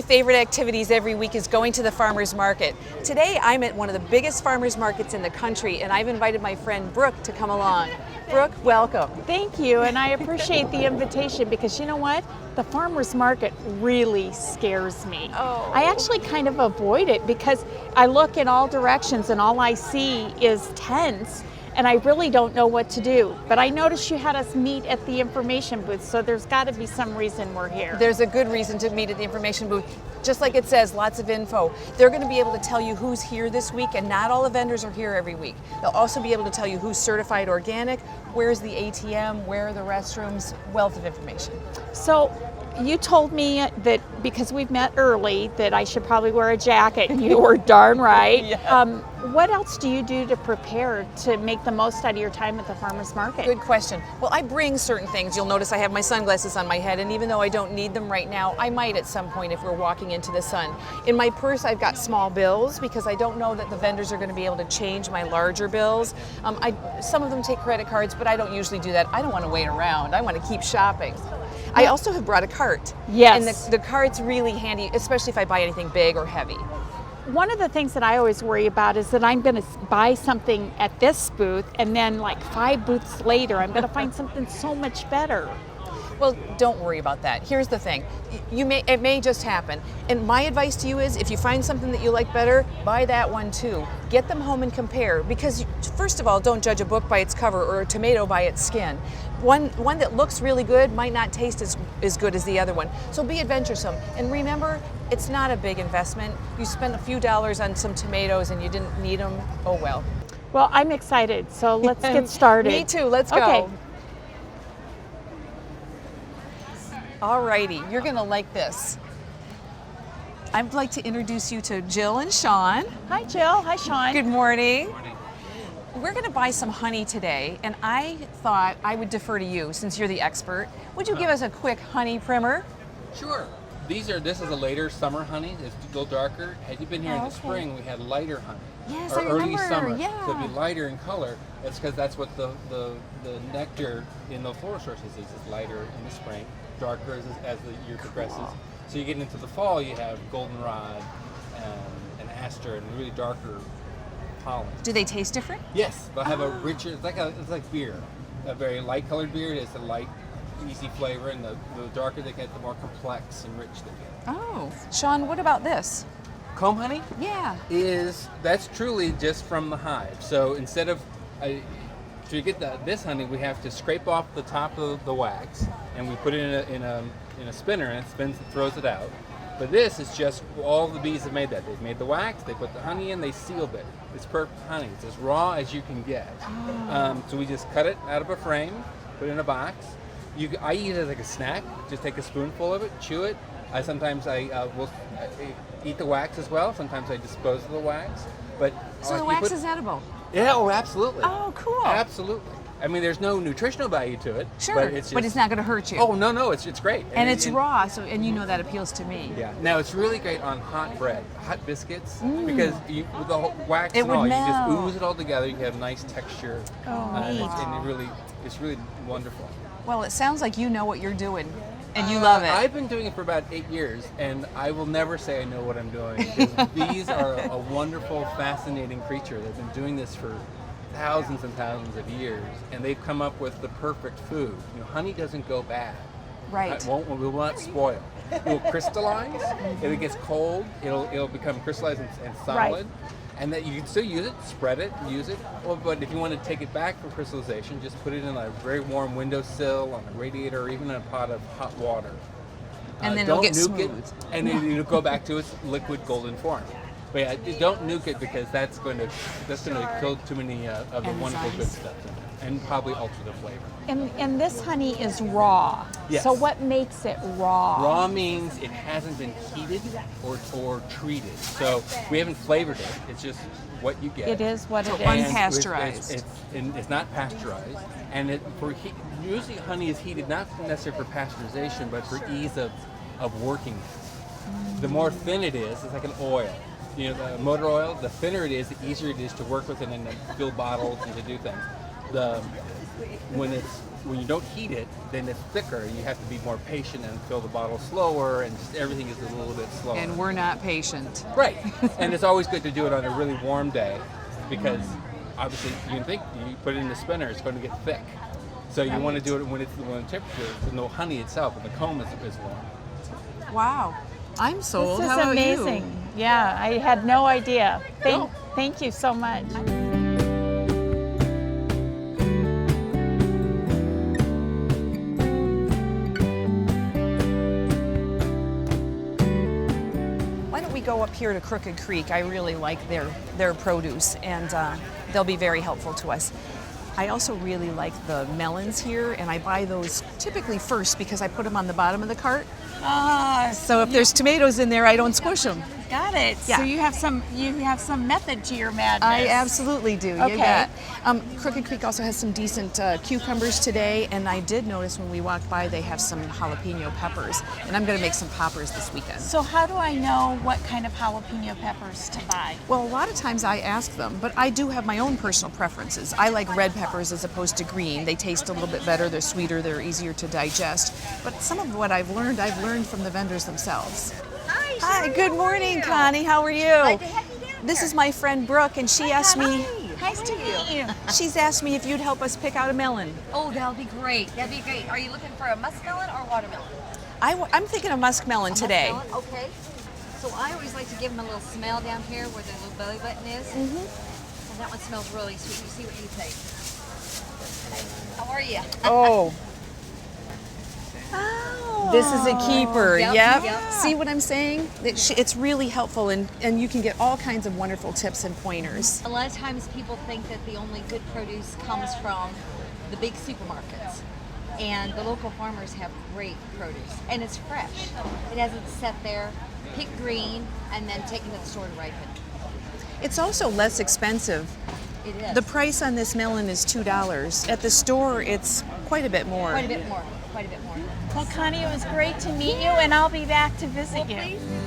my favorite activities every week is going to the farmer's market. Today I'm at one of the biggest farmer's markets in the country, and I've invited my friend Brooke to come along. Brooke, welcome. Thank you, and I appreciate the invitation because you know what? The farmer's market really scares me. Oh. I actually kind of avoid it because I look in all directions and all I see is tents, and I really don't know what to do. But I noticed you had us meet at the information booth, so there's got to be some reason we're here. There's a good reason to meet at the information booth. Just like it says, lots of info. They're going to be able to tell you who's here this week, and not all the vendors are here every week. They'll also be able to tell you who's certified organic, where's the ATM, where are the restrooms, wealth of information. So you told me that because we've met early that I should probably wear a jacket, and you were darn right. Yeah. What else do you do to prepare to make the most out of your time at the farmer's market? Good question. Well, I bring certain things. You'll notice I have my sunglasses on my head, and even though I don't need them right now, I might at some point if we're walking into the sun. In my purse, I've got small bills because I don't know that the vendors are going to be able to change my larger bills. Some of them take credit cards, but I don't usually do that. I don't want to wait around. I want to keep shopping. I also have brought a cart. Yes. And the cart's really handy, especially if I buy anything big or heavy. One of the things that I always worry about is that I'm going to buy something at this booth and then like 5 booths later I'm going to find something so much better. Well, don't worry about that. Here's the thing. It may just happen. And my advice to you is if you find something that you like better, buy that one too. Get them home and compare, because first of all, don't judge a book by its cover or a tomato by its skin. One that looks really good might not taste as good as the other one. So be adventuresome. And remember, it's not a big investment. You spent a few dollars on some tomatoes and you didn't need them. Oh well. Well, I'm excited, so let's get started. Me too. Let's go. Okay. Alrighty, you're gonna like this. I'd like to introduce you to Jill and Sean. Hi, Jill. Hi, Sean. Good morning. Good morning. We're gonna buy some honey today, and I thought I would defer to you since you're the expert. Would you give us a quick honey primer? Sure. This is a later summer honey. It's a little darker. Had you been here in the spring, we had lighter honey. Yes, or I early remember. summer. Yeah. So it'd be lighter in color. That's because that's what the nectar in the floral sources is. It's lighter in the spring, darker as the year progresses. So you get into the fall, you have goldenrod and aster and really darker pollen. Do they taste different? Yes, they'll have a richer. It's like beer, a very light colored beer. It's a light, easy flavor, and the darker they get, the more complex and rich they get. Oh, Sean, what about this? Comb honey Yeah. that's truly just from the hive. So instead of to get this honey, we have to scrape off the top of the wax, and we put it in a spinner, and it spins and throws it out. But this is just all the bees have made that. They've made the wax, they put the honey in, they sealed it. It's perfect honey. It's as raw as you can get. So we just cut it out of a frame, put it in a box. I eat it as like a snack. Just take a spoonful of it, chew it. Sometimes I will eat the wax as well. Sometimes I dispose of the wax. But So the wax is edible? Yeah, oh, absolutely. Oh, cool. Absolutely. I mean, there's no nutritional value to it. Sure, but it's not going to hurt you. Oh, no, it's great. And it's raw, and you know that appeals to me. Yeah. Now, it's really great on hot bread, hot biscuits, because with the whole wax It and would all, you just melt. ooze it all together. You have nice texture. Neat. It's really wonderful. Well, it sounds like you know what you're doing, and you love it. I've been doing it for about 8 years, and I will never say I know what I'm doing. Because bees are a wonderful, fascinating creature. They've been doing this for thousands and thousands of years, and they've come up with the perfect food. Honey doesn't go bad. Right. It will not spoil. It will crystallize. If it gets cold, it'll become crystallized and solid. Right. And that you can still use it, spread it, use it. But if you want to take it back from crystallization, just put it in a very warm windowsill, on a radiator, or even in a pot of hot water. And then it'll get nuke smooth. it, and then it'll go back to its liquid golden form. But yeah, don't nuke it because that's going to kill too many of the wonderful good stuff in it, and probably alter the flavor. And this honey is raw. Yes. So what makes it raw? Raw means it hasn't been heated or treated. So we haven't flavored it. It's just what you get. It is what it is. And Unpasteurized. It's not pasteurized. And usually honey is heated not necessarily for pasteurization, but for ease of working. The more thin it is, it's like an oil. The motor oil, the thinner it is, the easier it is to work with it and to fill bottles and to do things. The when you don't heat it, then it's thicker. You have to be more patient and fill the bottle slower, and just everything is a little bit slower. And we're not patient. Right. And it's always good to do it on a really warm day, because obviously you put it in the spinner, it's going to get thick. So you want to do it when the temperature, when the honey itself and the comb is warm. Wow. I'm sold. This is How about amazing. you? Yeah, I had no idea. No. Thank you so much. Why don't we go up here to Crooked Creek? I really like their produce, and they'll be very helpful to us. I also really like the melons here, and I buy those typically first because I put them on the bottom of the cart. So if there's tomatoes in there, I don't squish them. Got it. Yeah. So you have some method to your madness. I absolutely do. Okay. You bet. Crooked Creek also has some decent cucumbers today, and I did notice when we walked by they have some jalapeno peppers, and I'm going to make some poppers this weekend. So how do I know what kind of jalapeno peppers to buy? Well, a lot of times I ask them, but I do have my own personal preferences. I like red peppers as opposed to green. They taste a little bit better, they're sweeter, they're easier to digest. But some of what I've learned from the vendors themselves. Hi, good morning, Connie. How are you? Glad to have you down This here. is my friend Brooke, and she asked me. Nice to meet you. She's asked me if you'd help us pick out a melon. Oh, that'll be great. That'd be great. Are you looking for a muskmelon or watermelon? I'm thinking of muskmelon today. Muskmelon? Okay. So I always like to give them a little smell down here where the little belly button is. Mm-hmm. And that one smells really sweet. You see what you think. How are you? Oh. This is a keeper. Yep, Yep. yep. See what I'm saying? It's really helpful, and you can get all kinds of wonderful tips and pointers. A lot of times people think that the only good produce comes from the big supermarkets. And the local farmers have great produce. And it's fresh. It hasn't sat there, picked green, and then taken to the store to ripen. It's also less expensive. It is. The price on this melon is $2. At the store, it's quite a bit more. Quite a bit more. Quite a bit more. Well, Connie, it was great to meet you, and I'll be back to visit you. Please do.